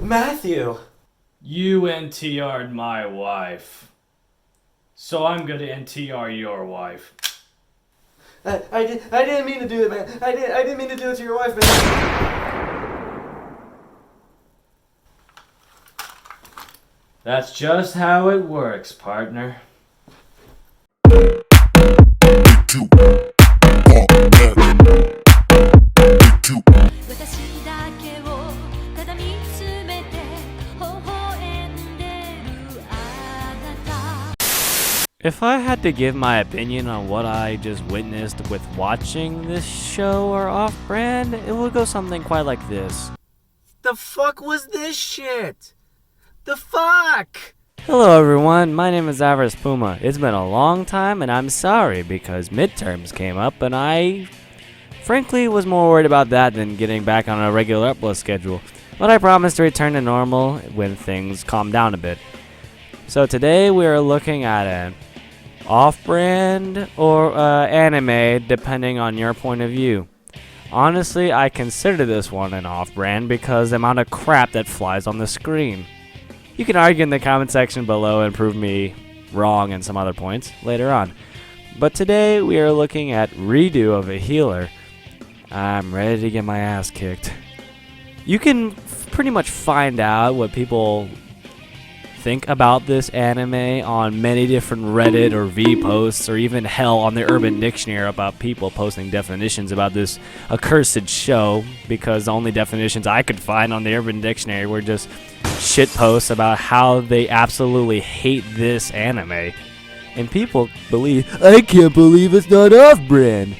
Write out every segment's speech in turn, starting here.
Matthew! You NTR'd my wife. So I'm gonna NTR your wife. I didn't mean to do it, man. I didn't mean to do it to your wife, man. That's just how it works, partner. If I had to give my opinion on what I just witnessed with watching this show or off-brand, it would go something quite like this. The fuck was this shit? The fuck? Hello everyone, my name is Avarice Puma. It's been a long time and I'm sorry because midterms came up and I frankly was more worried about that than getting back on a regular upload schedule. But I promise to return to normal when things calm down a bit. So today we are looking at an off-brand or anime depending on your point of view. Honestly, I consider this one an off-brand because the amount of crap that flies on the screen. You can argue in the comment section below and prove me wrong in some other points later on. But today we are looking at Redo of a Healer. I'm ready to get my ass kicked. You can pretty much find out what people think about this anime on many different Reddit or V posts, or even hell on the Urban Dictionary about people posting definitions about this accursed show, because the only definitions I could find on the Urban Dictionary were just shit posts about how they absolutely hate this anime. And people believe, I can't believe it's not off-brand.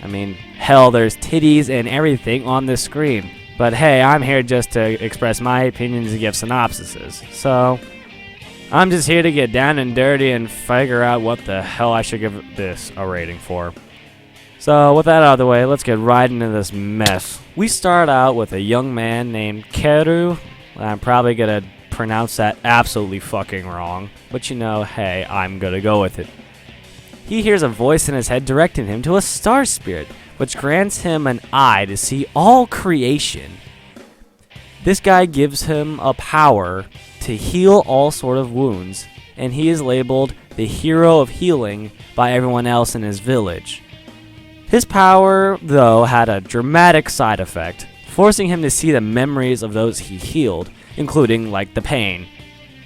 I mean, hell, there's titties and everything on the screen. But hey, I'm here just to express my opinions and give synopsises. So, I'm just here to get down and dirty and figure out what the hell I should give this a rating for. So, with that out of the way, let's get right into this mess. We start out with a young man named Keru. I'm probably gonna pronounce that absolutely fucking wrong. But you know, hey, I'm gonna go with it. He hears a voice in his head directing him to a star spirit, which grants him an eye to see all creation. This guy gives him a power to heal all sort of wounds, and he is labeled the hero of healing by everyone else in his village. His power, though, had a dramatic side effect, forcing him to see the memories of those he healed, including, like, the pain.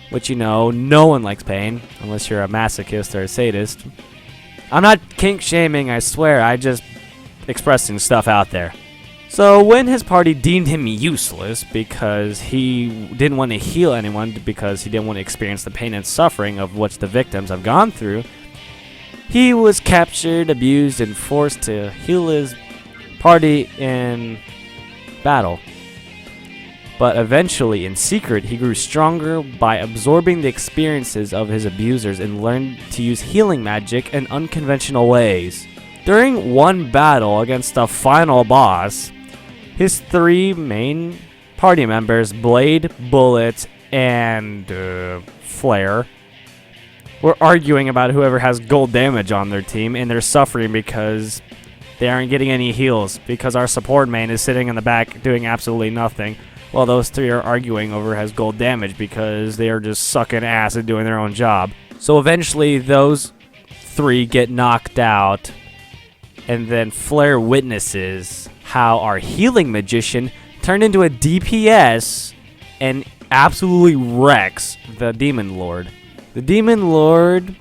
Which, you know, no one likes pain, unless you're a masochist or a sadist. I'm not kink-shaming, I swear, I just expressing stuff out there. So when his party deemed him useless because he didn't want to heal anyone because he didn't want to experience the pain and suffering of which the victims have gone through, he was captured, abused, and forced to heal his party in battle. But eventually, in secret, he grew stronger by absorbing the experiences of his abusers and learned to use healing magic in unconventional ways. During one battle against the final boss, his three main party members, Blade, Bullet, and Flare, were arguing about whoever has gold damage on their team, and they're suffering because they aren't getting any heals, because our support main is sitting in the back doing absolutely nothing, while those three are arguing over who has gold damage because they are just sucking ass and doing their own job. So eventually those three get knocked out, and then Flare witnesses how our healing magician turned into a DPS and absolutely wrecks the Demon Lord. The Demon Lord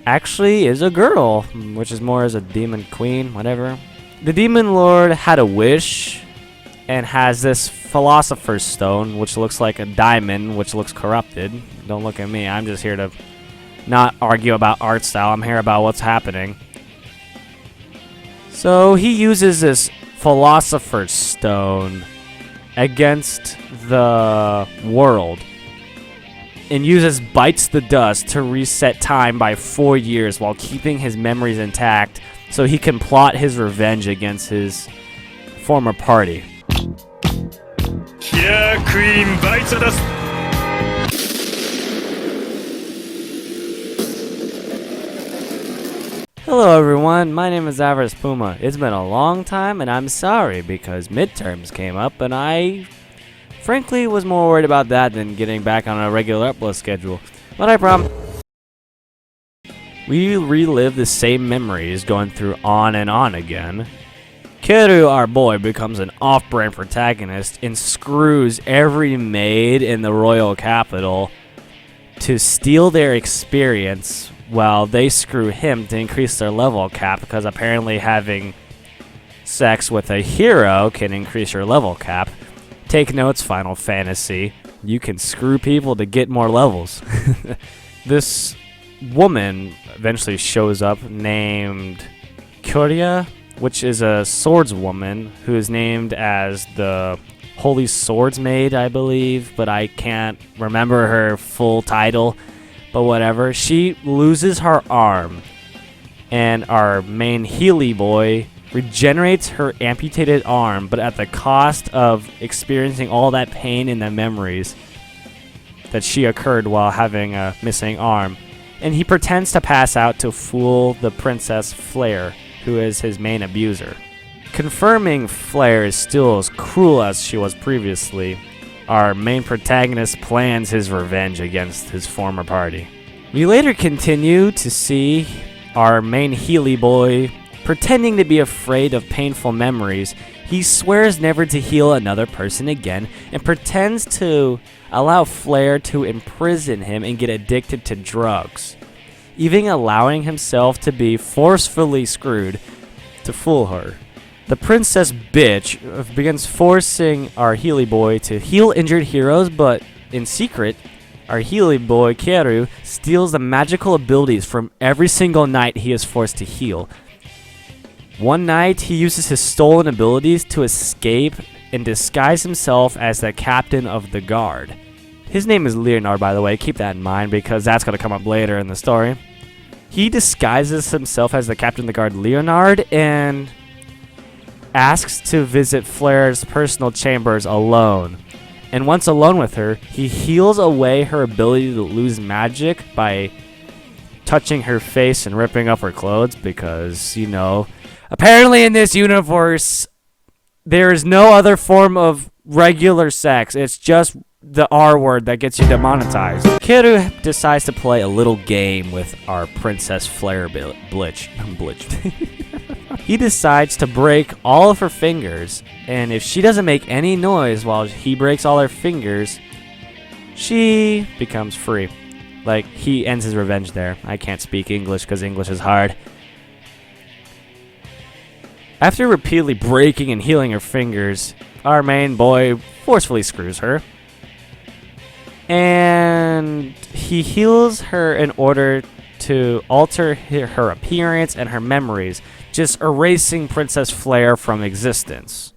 actually is a girl, which is more as a demon queen, whatever. The Demon Lord had a wish and has this Philosopher's Stone, which looks like a diamond, which looks corrupted. Don't look at me, I'm just here to not argue about art style, I'm here about what's happening. So he uses this Philosopher's Stone against the world and uses Bites the Dust to reset time by 4 years while keeping his memories intact so he can plot his revenge against his former party. Killer Queen Bites the Dust! Hello everyone, my name is Avarice Puma. It's been a long time and I'm sorry because midterms came up and I Frankly, was more worried about that than getting back on a regular upload schedule. But I promise. We relive the same memories going through on and on again. Kiru, our boy, becomes an off-brand protagonist and screws every maid in the royal capital to steal their experience while they screw him to increase their level cap, because apparently having sex with a hero can increase your level cap. Take notes, Final Fantasy. You can screw people to get more levels. This woman eventually shows up named Kuria, which is a swordswoman who is named as the Holy Swordsmaid, I believe, but I can't remember her full title, but whatever. She loses her arm, and our main Healy boy regenerates her amputated arm, but at the cost of experiencing all that pain in the memories that she occurred while having a missing arm. And he pretends to pass out to fool the Princess Flare, who is his main abuser. Confirming Flare is still as cruel as she was previously, our main protagonist plans his revenge against his former party. We later continue to see our main Healy boy pretending to be afraid of painful memories. He swears never to heal another person again and pretends to allow Flare to imprison him and get addicted to drugs, even allowing himself to be forcefully screwed to fool her. The princess bitch begins forcing our Healy boy to heal injured heroes, but in secret, our Healy boy Keru steals the magical abilities from every single knight he is forced to heal. One night, he uses his stolen abilities to escape and disguise himself as the captain of the guard. His name is Leonard, by the way. Keep that in mind because that's going to come up later in the story. He disguises himself as the captain of the guard, Leonard, and asks to visit Flare's personal chambers alone. And once alone with her, he heals away her ability to lose magic by touching her face and ripping up her clothes because, you know, apparently in this universe, there is no other form of regular sex. It's just the R word that gets you demonetized. Kiru decides to play a little game with our Princess Flare Blitch. He decides to break all of her fingers, and if she doesn't make any noise while he breaks all her fingers, she becomes free. Like, he ends his revenge there. I can't speak English because English is hard. After repeatedly breaking and healing her fingers, our main boy forcefully screws her. And he heals her in order to alter her appearance and her memories, just erasing Princess Flare from existence.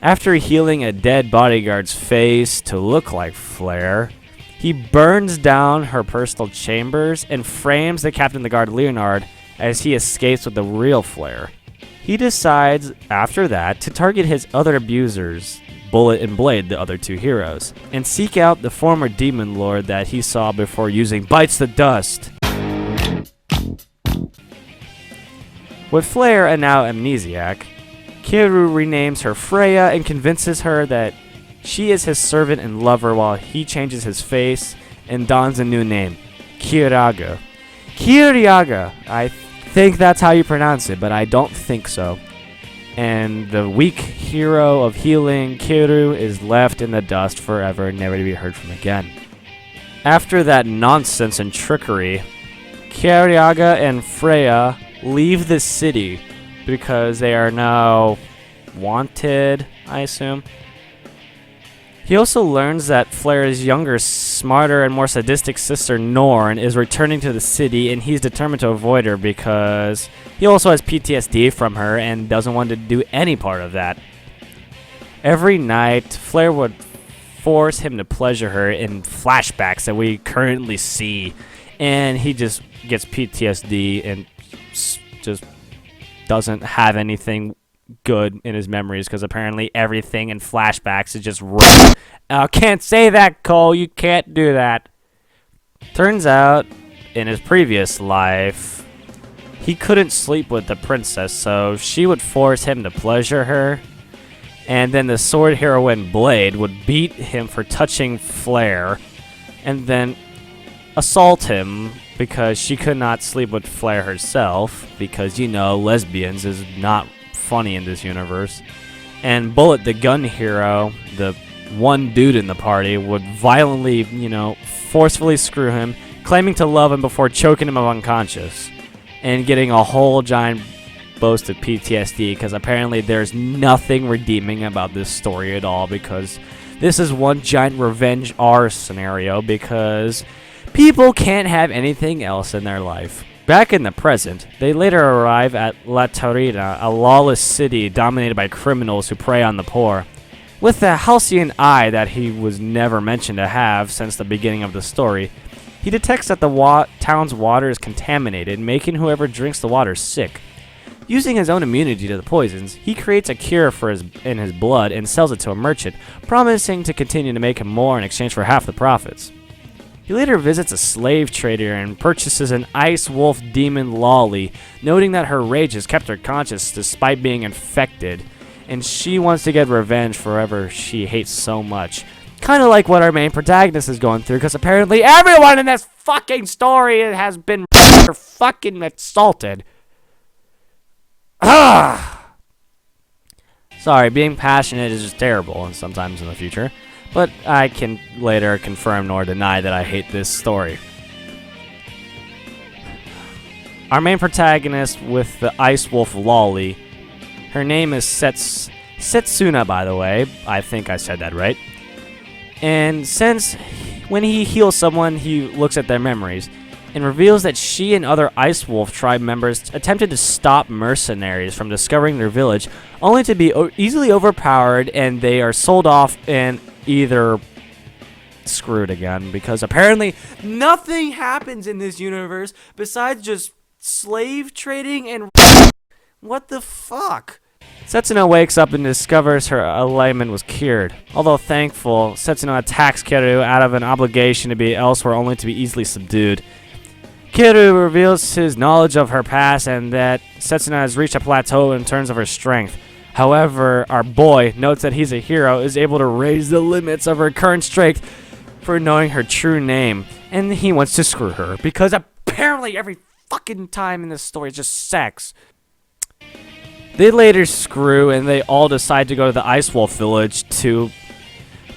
After healing a dead bodyguard's face to look like Flare, he burns down her personal chambers and frames the captain of the guard, Leonard, as he escapes with the real Flare. He decides, after that, to target his other abusers, Bullet and Blade, the other two heroes, and seek out the former demon lord that he saw before using Bites the Dust. With Flare and now amnesiac, Kiru renames her Freya and convinces her that she is his servant and lover while he changes his face and dons a new name, Kiriaga. Kiriaga, I think that's how you pronounce it, but I don't think so. And the weak hero of healing, Kiru, is left in the dust forever, never to be heard from again. After that nonsense and trickery, Kiriaga and Freya leave the city because they are now wanted, I assume. He also learns that Flare's younger, smarter, and more sadistic sister, Norn, is returning to the city, and he's determined to avoid her because he also has PTSD from her and doesn't want to do any part of that. Every night, Flare would force him to pleasure her in flashbacks that we currently see, and he just gets PTSD and just doesn't have anything good in his memories because apparently everything in flashbacks is just wrong. Can't say that, Cole. You can't do that. Turns out, in his previous life, he couldn't sleep with the princess, so she would force him to pleasure her. And then the sword heroine Blade would beat him for touching Flare, and then assault him because she could not sleep with Flare herself, because, you know, lesbians is not funny in this universe. And Bullet, the gun hero, the one dude in the party, would violently, you know, forcefully screw him, claiming to love him before choking him unconscious, and getting a whole giant boast of PTSD, because apparently there's nothing redeeming about this story at all, because this is one giant revenge R scenario, because people can't have anything else in their life. Back in the present, they later arrive at La Taurina, a lawless city dominated by criminals who prey on the poor. With the halcyon eye that he was never mentioned to have since the beginning of the story, he detects that the town's water is contaminated, making whoever drinks the water sick. Using his own immunity to the poisons, he creates a cure in his blood and sells it to a merchant, promising to continue to make him more in exchange for half the profits. He later visits a slave trader and purchases an ice wolf demon Lolly, noting that her rage has kept her conscious despite being infected, and she wants to get revenge for whoever she hates so much. Kind of like what our main protagonist is going through, because apparently everyone in this fucking story has been fucking assaulted. Sorry, being passionate is just terrible, and sometimes in the future. But I can later confirm nor deny that I hate this story. Our main protagonist with the Ice Wolf Lolly, her name is Setsuna, by the way. I think I said that right. And since when he heals someone, he looks at their memories and reveals that she and other Ice Wolf tribe members attempted to stop mercenaries from discovering their village, only to be easily overpowered, and they are sold off and either screwed again, because apparently nothing happens in this universe besides just slave trading and what the fuck? Setsuna wakes up and discovers her alignment was cured. Although thankful, Setsuna attacks Keru out of an obligation to be elsewhere, only to be easily subdued. Keru reveals his knowledge of her past and that Setsuna has reached a plateau in terms of her strength. However, our boy notes that he's a hero, is able to raise the limits of her current strength for knowing her true name, and he wants to screw her, because apparently every fucking time in this story is just sex. They later screw, and they all decide to go to the Ice Wolf village to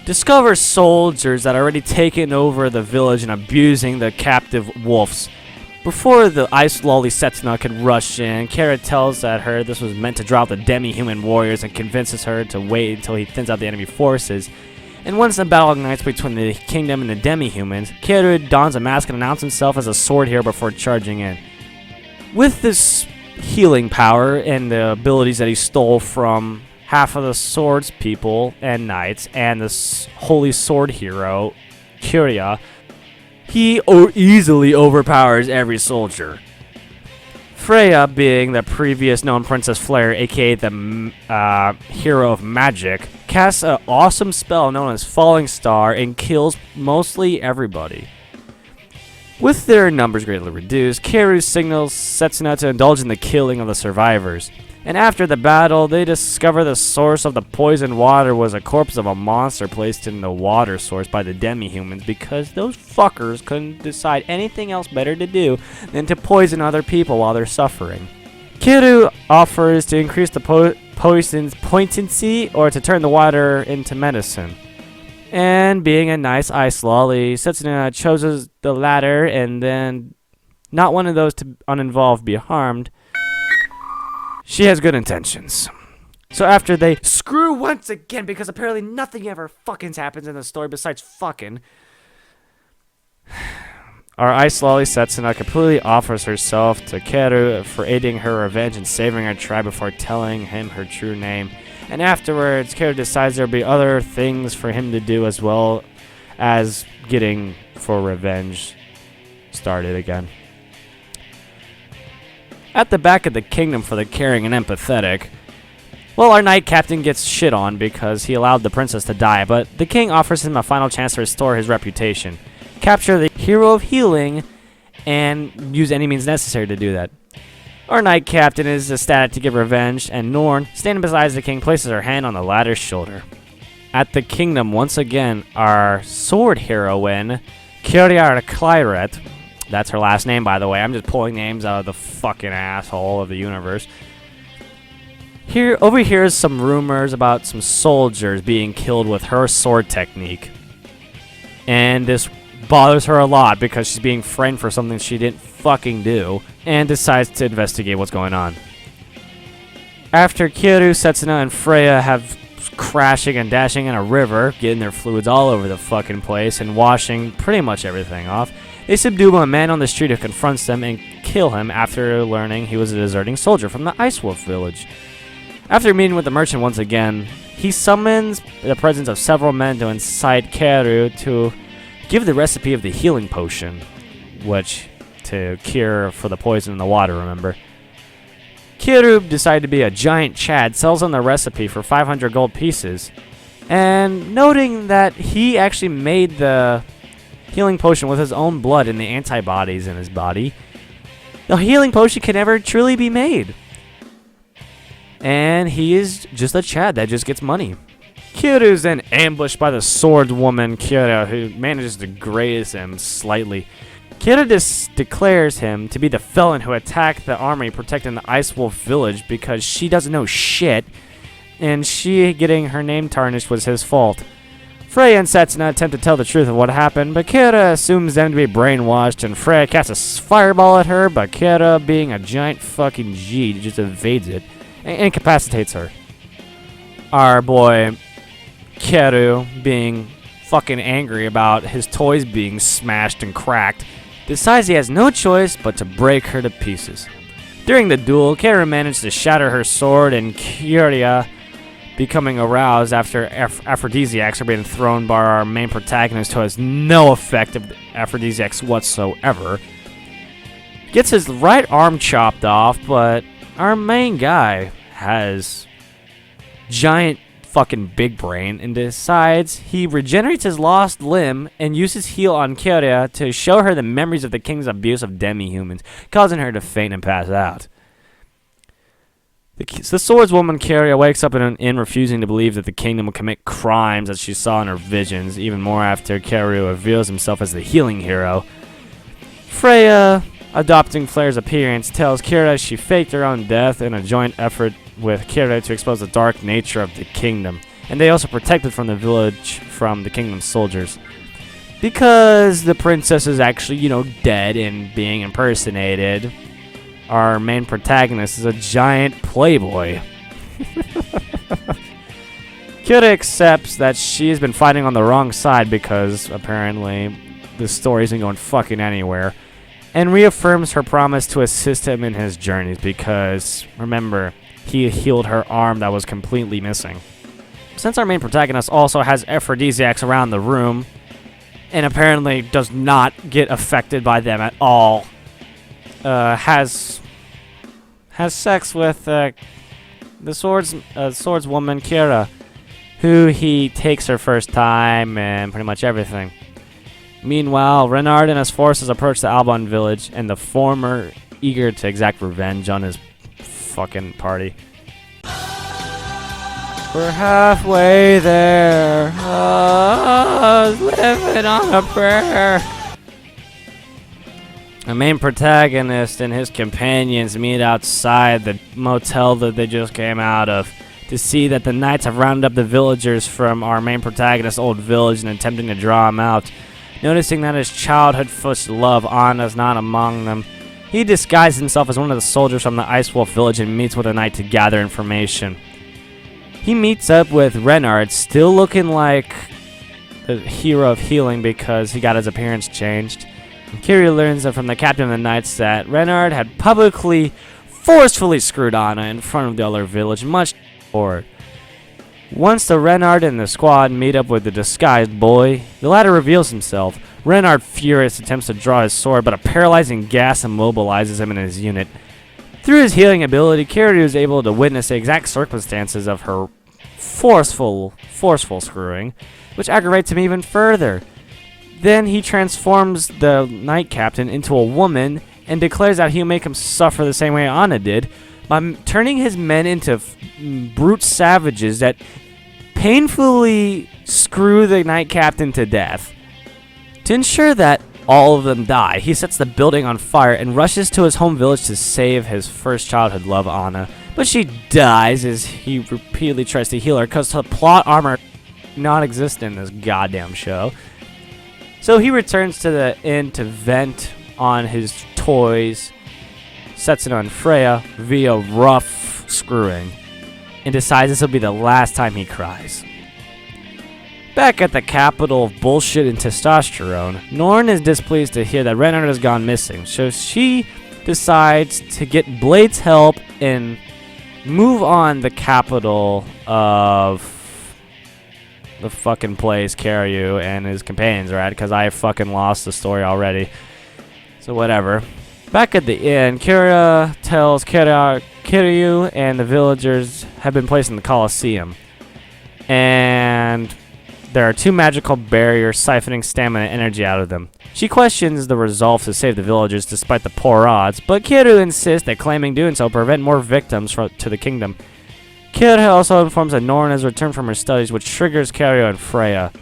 discover soldiers that are already taken over the village and abusing the captive wolves. Before the Ice Lolly Setsuna could rush in, Kara tells that her this was meant to drop the demi-human warriors and convinces her to wait until he thins out the enemy forces. And once the battle ignites between the kingdom and the demi-humans, Kara dons a mask and announces himself as a sword hero before charging in. With this healing power and the abilities that he stole from half of the swords people and knights and the holy sword hero, Kyria, he easily overpowers every soldier. Freya, being the previous known Princess Flare, aka the hero of magic, casts an awesome spell known as Falling Star and kills mostly everybody. With their numbers greatly reduced, Keru signals Setsuna to indulge in the killing of the survivors. And after the battle, they discover the source of the poisoned water was a corpse of a monster placed in the water source by the demi-humans, because those fuckers couldn't decide anything else better to do than to poison other people while they're suffering. Kiru offers to increase the poison's potency or to turn the water into medicine. And being a nice ice lolly, Setsuna chooses the latter, and then not one of those to uninvolved be harmed. She has good intentions. So after they screw once again, because apparently nothing ever fucking happens in the story besides fucking, our ice lolly Setsuna completely offers herself to Keru for aiding her revenge and saving her tribe before telling him her true name. And afterwards, Keru decides there'll be other things for him to do, as well as getting for revenge started again. At the back of the kingdom for the caring and empathetic, well, our knight captain gets shit on because he allowed the princess to die, but the king offers him a final chance to restore his reputation. Capture the hero of healing and use any means necessary to do that. Our knight captain is ecstatic to get revenge, and Norn, standing beside the king, places her hand on the latter's shoulder. At the kingdom, once again, our sword heroine, Kyria Claret, that's her last name, by the way. I'm just pulling names out of the fucking asshole of the universe. Overhears some rumors about some soldiers being killed with her sword technique. And this bothers her a lot because she's being framed for something she didn't fucking do, and decides to investigate what's going on. After Kyoru, Setsuna, and Freya have crashing and dashing in a river, getting their fluids all over the fucking place and washing pretty much everything off, they subdue a man on the street who confronts them and kill him after learning he was a deserting soldier from the Ice Wolf village. After meeting with the merchant once again, he summons the presence of several men to incite Kyoru to give the recipe of the healing potion, which to cure for the poison in the water, remember. Kyoru decided to be a giant Chad, sells him the recipe for 500 gold pieces, and noting that he actually made the healing potion with his own blood and the antibodies in his body, the healing potion can never truly be made. And he is just a Chad that just gets money. Kyoru is then ambushed by the swordswoman Kyria, who manages to graze him slightly. Kyria declares him to be the felon who attacked the army protecting the Ice Wolf village because she doesn't know shit, and she getting her name tarnished was his fault. Freya and Setsuna attempt to tell the truth of what happened, but Kyria assumes them to be brainwashed, and Freya casts a fireball at her, but Kyria, being a giant fucking G, just evades it and incapacitates her. Our boy Kyoru, being fucking angry about his toys being smashed and cracked, decides he has no choice but to break her to pieces. During the duel, Kyoru managed to shatter her sword, and Kyria, becoming aroused after aphrodisiacs are being thrown by our main protagonist, who has no effect of aphrodisiacs whatsoever, gets his right arm chopped off, but our main guy has giant fucking big brain and decides he regenerates his lost limb and uses heal on Kyria to show her the memories of the king's abuse of demi-humans, causing her to faint and pass out. The swordswoman Kyria wakes up in an inn, refusing to believe that the kingdom will commit crimes that she saw in her visions, even more after Kyoru reveals himself as the healing hero. Freya, adopting Flair's appearance, tells Kyria she faked her own death in a joint effort with Kyria to expose the dark nature of the kingdom, and they also protected from the village from the kingdom's soldiers. Because the princess is actually, dead and being impersonated, our main protagonist is a giant playboy. Kyria accepts that she has been fighting on the wrong side because, apparently, the story isn't going fucking anywhere, and reaffirms her promise to assist him in his journeys because, remember, he healed her arm that was completely missing. Since our main protagonist also has aphrodisiacs around the room, and apparently does not get affected by them at all, has sex with the swordswoman Kyria, who he takes her first time and pretty much everything. Meanwhile, Renard and his forces approach the Albon village, and the former eager to exact revenge on his fucking party. We're halfway there. Living on a prayer. The main protagonist and his companions meet outside the motel that they just came out of to see that the knights have rounded up the villagers from our main protagonist's old village and attempting to draw him out. Noticing that his childhood first love, Anna's not among them, he disguised himself as one of the soldiers from the Ice Wolf village and meets with a knight to gather information. He meets up with Renard, still looking like the hero of healing because he got his appearance changed. Kyria learns from the captain of the knights that Renard had publicly, forcefully screwed Anna in front of the other village, much forward. Once the Renard and the squad meet up with the disguised boy, the latter reveals himself. Renard, furious, attempts to draw his sword, but a paralyzing gas immobilizes him and his unit. Through his healing ability, Kyria is able to witness the exact circumstances of her forceful screwing, which aggravates him even further. Then he transforms the knight captain into a woman and declares that he'll make him suffer the same way Anna did by turning his men into brute savages that painfully screw the Knight Captain to death. To ensure that all of them die, he sets the building on fire and rushes to his home village to save his first childhood love, Anna. But she dies as he repeatedly tries to heal her because the plot armor non-existent in this goddamn show. So he returns to the inn to vent on his toys, sets it on Freya via rough screwing, and decides this will be the last time he cries. Back at the capital of bullshit and testosterone, Norn is displeased to hear that Renard has gone missing, so she decides to get Blade's help and move on the capital of the fucking place Kiryu and his companions are at, because I fucking lost the story already. So whatever. Back at the inn, Kira tells Kiryu and the villagers have been placed in the Colosseum. And there are 2 magical barriers siphoning stamina and energy out of them. She questions the resolve to save the villagers despite the poor odds, but Kiryu insists that claiming doing so prevent more victims to the kingdom. Kiryu also informs that Norn has returned from her studies, which triggers Kiryu and Freya.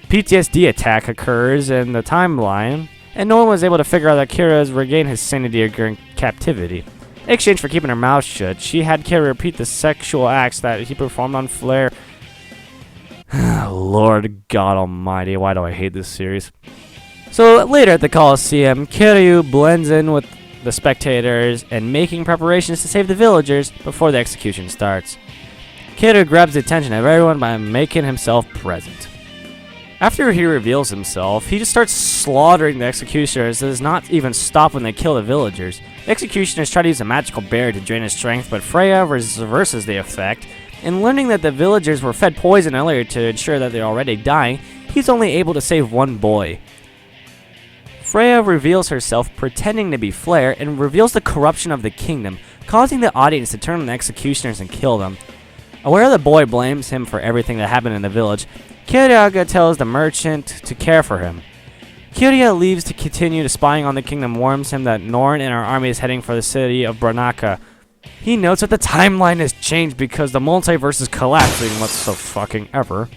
PTSD attack occurs in the timeline, and Norn was able to figure out that Kiryu has regained his sanity during captivity. In exchange for keeping her mouth shut, she had Kiryu repeat the sexual acts that he performed on Flare. Lord God Almighty, why do I hate this series? So later at the Colosseum, Kiryu blends in with the spectators and making preparations to save the villagers before the execution starts. Kiryu grabs the attention of everyone by making himself present. After he reveals himself, he just starts slaughtering the executioners and does not even stop when they kill the villagers. The executioners try to use a magical barrier to drain his strength, but Freya reverses the effect, and learning that the villagers were fed poison earlier to ensure that they're already dying, he's only able to save one boy. Freya reveals herself pretending to be Flare and reveals the corruption of the kingdom, causing the audience to turn on the executioners and kill them. Aware the boy blames him for everything that happened in the village, Kiryu tells the merchant to care for him. Kiryu leaves to continue spying on the kingdom, warns him that Norn and her army is heading for the city of Branaka. He notes that the timeline has changed because the multiverse is collapsing. What's the fucking ever?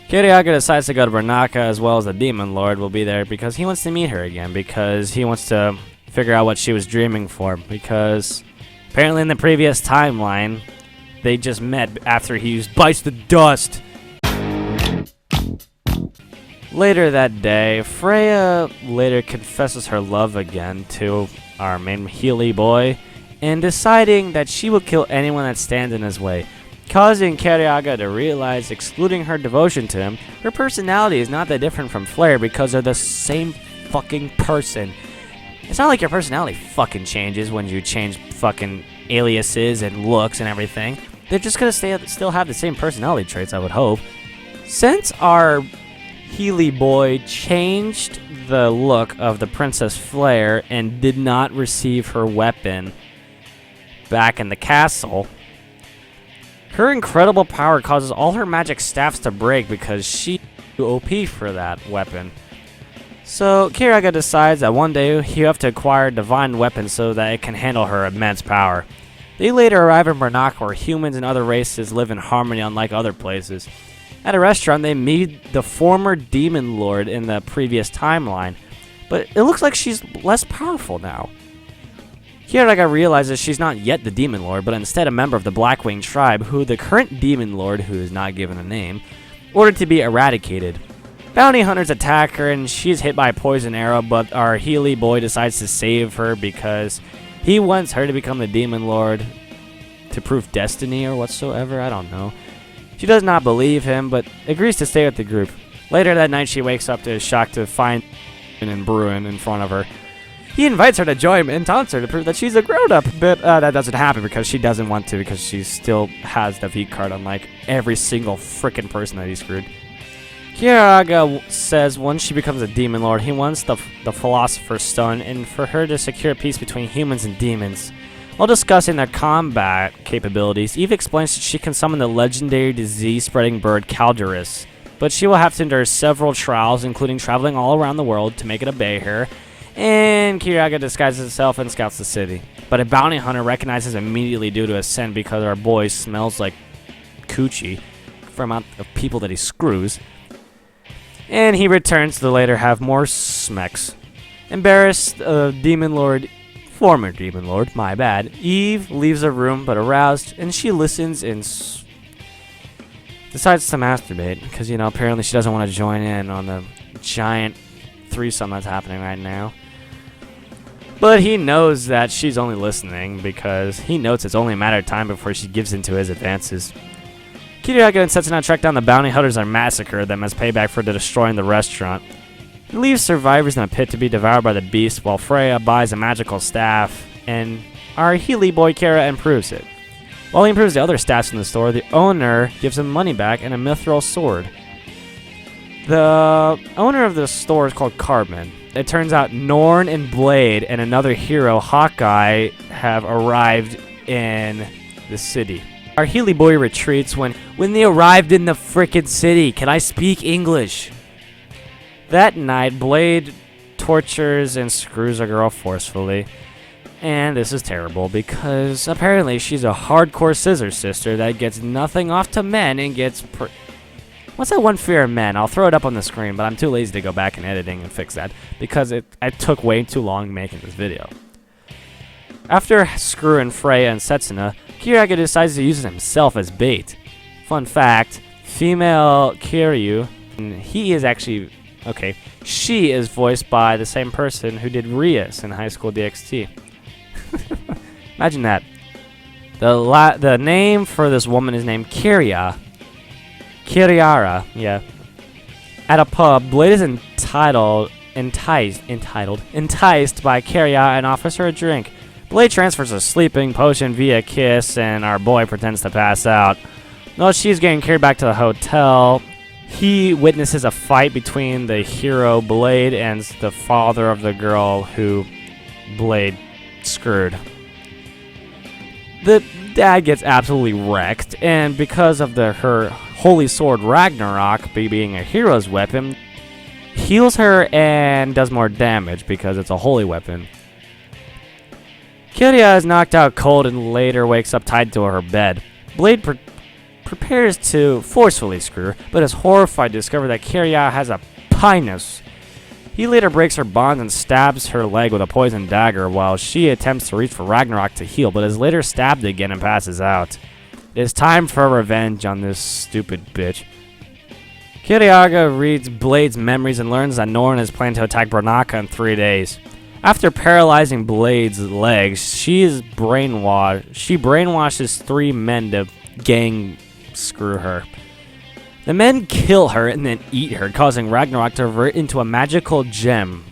Kiryu decides to go to Branaka, as well as the Demon Lord will be there because he wants to meet her again, because he wants to figure out what she was dreaming for, because apparently in the previous timeline they just met after he bites the dust. Later that day, Freya later confesses her love again to our main Healy boy, and deciding that she will kill anyone that stands in his way, causing Kiryu to realize, excluding her devotion to him, her personality is not that different from Flare because they're the same fucking person. It's not like your personality fucking changes when you change fucking aliases and looks and everything. They're just gonna still have the same personality traits, I would hope. Since our Healy boy changed the look of the Princess Flare and did not receive her weapon back in the castle, her incredible power causes all her magic staffs to break because she's too OP for that weapon. So Kiryu decides that one day he'll have to acquire a divine weapon so that it can handle her immense power. They later arrive in Branaka, where humans and other races live in harmony unlike other places. At a restaurant, they meet the former Demon Lord in the previous timeline, but it looks like she's less powerful now. Kiryu realizes she's not yet the Demon Lord, but instead a member of the Blackwing tribe, who the current Demon Lord, who is not given a name, ordered to be eradicated. Bounty hunters attack her and she is hit by a poison arrow, but our Healy boy decides to save her because he wants her to become the Demon Lord to prove destiny or whatsoever, I don't know. She does not believe him, but agrees to stay with the group. Later that night, she wakes up to a shock to find and Bruin in front of her. He invites her to join him and taunts her to prove that she's a grown-up, but that doesn't happen because she doesn't want to, because she still has the V card, unlike every single frickin' person that he screwed. Kiryu says once she becomes a Demon Lord, he wants the Philosopher's Stone and for her to secure peace between humans and demons. While discussing their combat capabilities, Eve explains that she can summon the legendary disease-spreading bird Calderus, but she will have to endure several trials, including traveling all around the world to make it obey her, And Kiriaga disguises himself and scouts the city. But a bounty hunter recognizes immediately due to a scent because our boy smells like coochie for amount of people that he screws. And he returns to later have more smecks. Embarrassed, former Demon Lord, my bad, Eve leaves the room but aroused, and she listens and decides to masturbate because, apparently she doesn't want to join in on the giant threesome that's happening right now. But he knows that she's only listening because he notes it's only a matter of time before she gives in to his advances. Kiriaga and Setsuna track down the bounty hunters and massacre them as payback for destroying the restaurant. He leaves survivors in a pit to be devoured by the beast while Freya buys a magical staff and our Healy boy Kara improves it. While he improves the other staffs in the store, the owner gives him money back and a mithril sword. The owner of the store is called Cartman. It turns out Norn and Blade and another hero, Hawkeye, have arrived in the city. Our Healy boy retreats when they arrived in the frickin' city. Can I speak English? That night, Blade tortures and screws a girl forcefully. And this is terrible because apparently she's a hardcore scissor sister that gets nothing off to men and gets... What's that one fear of men? I'll throw it up on the screen, but I'm too lazy to go back in editing and fix that because it took way too long making this video. After screwing Freya and Setsuna, Kiriaga decides to use himself as bait. Fun fact, female Kiryu, he is actually... Okay, she is voiced by the same person who did Rias in High School DxT. Imagine that. The name for this woman is named Kiriara, yeah. At a pub, Blade is enticed by Kiriara and offers her a drink. Blade transfers a sleeping potion via kiss, and our boy pretends to pass out. While she's getting carried back to the hotel, he witnesses a fight between the hero Blade and the father of the girl who Blade screwed. The dad gets absolutely wrecked, and because of her holy sword Ragnarok being a hero's weapon, heals her and does more damage because it's a holy weapon. Kiria is knocked out cold and later wakes up tied to her bed. Blade prepares to forcefully screw her, but is horrified to discover that Kiria has a penis. He later breaks her bonds and stabs her leg with a poison dagger while she attempts to reach for Ragnarok to heal, but is later stabbed again and passes out. It is time for revenge on this stupid bitch. Kiriaga reads Blade's memories and learns that Norn is planning to attack Branaka in 3 days. After paralyzing Blade's legs, she brainwashes 3 men to gang screw her. The men kill her and then eat her, causing Ragnarok to revert into a magical gem.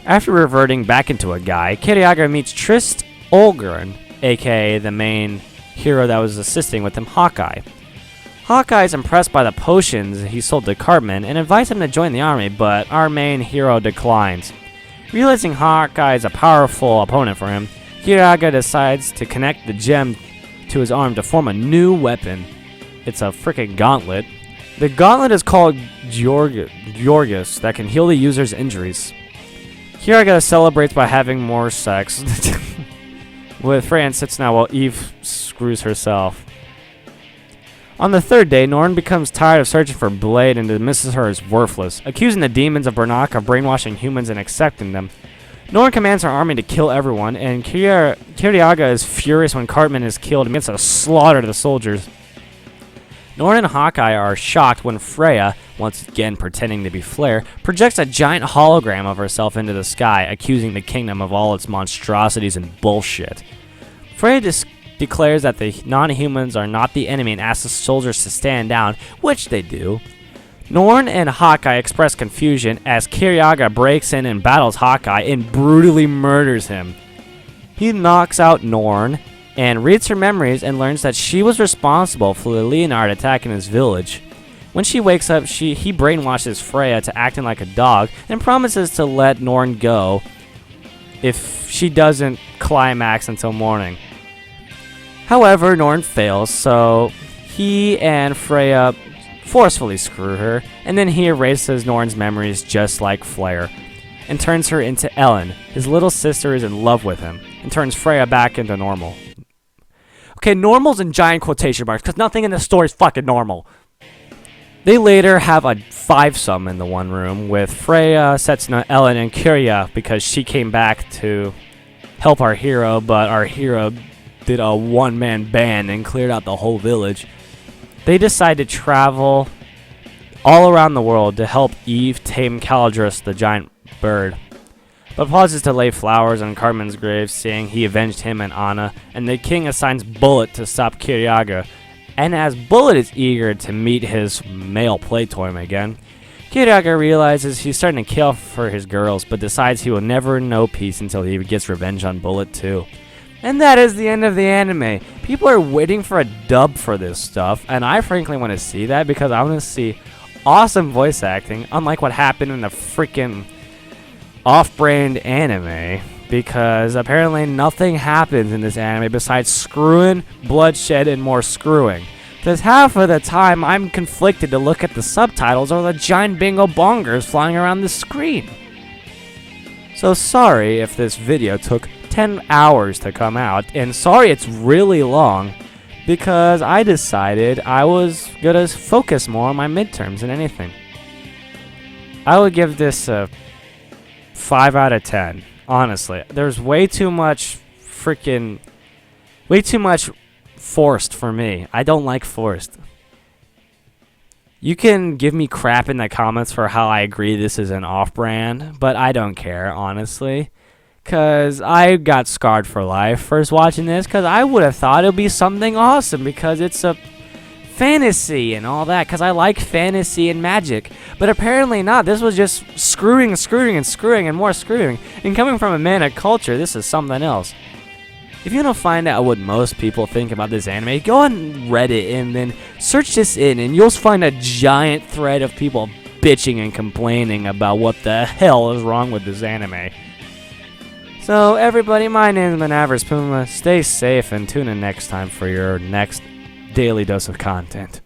After reverting back into a guy, Kiriaga meets Trist Olgren, aka the main hero that was assisting with him, Hawkeye. Hawkeye is impressed by the potions he sold to Cartman and invites him to join the army, but our main hero declines. Realizing Hawkeye is a powerful opponent for him, Kiriaga decides to connect the gem to his arm to form a new weapon. It's a freaking gauntlet. The gauntlet is called Jorgus that can heal the user's injuries. Kiriaga celebrates by having more sex with Freya and Setsuna while Eve screws herself. On the 3rd day, Norn becomes tired of searching for Blade and dismisses her as worthless, accusing the demons of Branaka of brainwashing humans and accepting them. Norn commands her army to kill everyone, and Kiriaga is furious when Cartman is killed and begins to slaughter the soldiers. Norn and Hawkeye are shocked when Freya, once again pretending to be Flare, projects a giant hologram of herself into the sky, accusing the kingdom of all its monstrosities and bullshit. Freya declares that the non-humans are not the enemy and asks the soldiers to stand down, which they do. Norn and Hawkeye express confusion as Kiriaga breaks in and battles Hawkeye and brutally murders him. He knocks out Norn and reads her memories and learns that she was responsible for the Leonard attack in his village. When she wakes up, he brainwashes Freya to acting like a dog and promises to let Norn go if she doesn't climax until morning. However, Norn fails, so he and Freya forcefully screw her, and then he erases Norn's memories just like Flare. and turns her into Ellen. His little sister is in love with him and turns Freya back into normal. Okay, normal's in giant quotation marks because nothing in the story is fucking normal. They later have a fivesome in the one room with Freya, Setsuna, Ellen, and Kyrya because she came back to help our hero, but our hero did a one-man band and cleared out the whole village. They decide to travel all around the world to help Eve tame Calidrus, the giant bird, but pauses to lay flowers on Carmen's grave, saying he avenged him and Anna, and the king assigns Bullet to stop Kiriaga. And as Bullet is eager to meet his male playtoy again, Kiriaga realizes he's starting to kill for his girls, but decides he will never know peace until he gets revenge on Bullet too. And that is the end of the anime. People are waiting for a dub for this stuff, and I frankly want to see that because I want to see awesome voice acting, unlike what happened in the freaking off-brand anime, because apparently nothing happens in this anime besides screwing, bloodshed, and more screwing. Because half of the time I'm conflicted to look at the subtitles or the giant bingo bongers flying around the screen. So sorry if this video took 10 hours to come out, and sorry it's really long, because I decided I was gonna focus more on my midterms than anything. I would give this a 5 out of 10. Honestly, there's way too much forced for me. I don't like forced. You can give me crap in the comments for how I agree this is an off-brand, but I don't care, honestly. Because I got scarred for life first watching this, because I would have thought it would be something awesome, because it's a fantasy and all that, because I like fantasy and magic, but apparently not. This was just screwing and more screwing, and coming from a man of culture, this is something else. If you want to find out what most people think about this anime, go on Reddit and then search this in, and you'll find a giant thread of people bitching and complaining about what the hell is wrong with this anime. So everybody, my name is Manavers Puma. Stay safe and tune in next time for your next daily dose of content.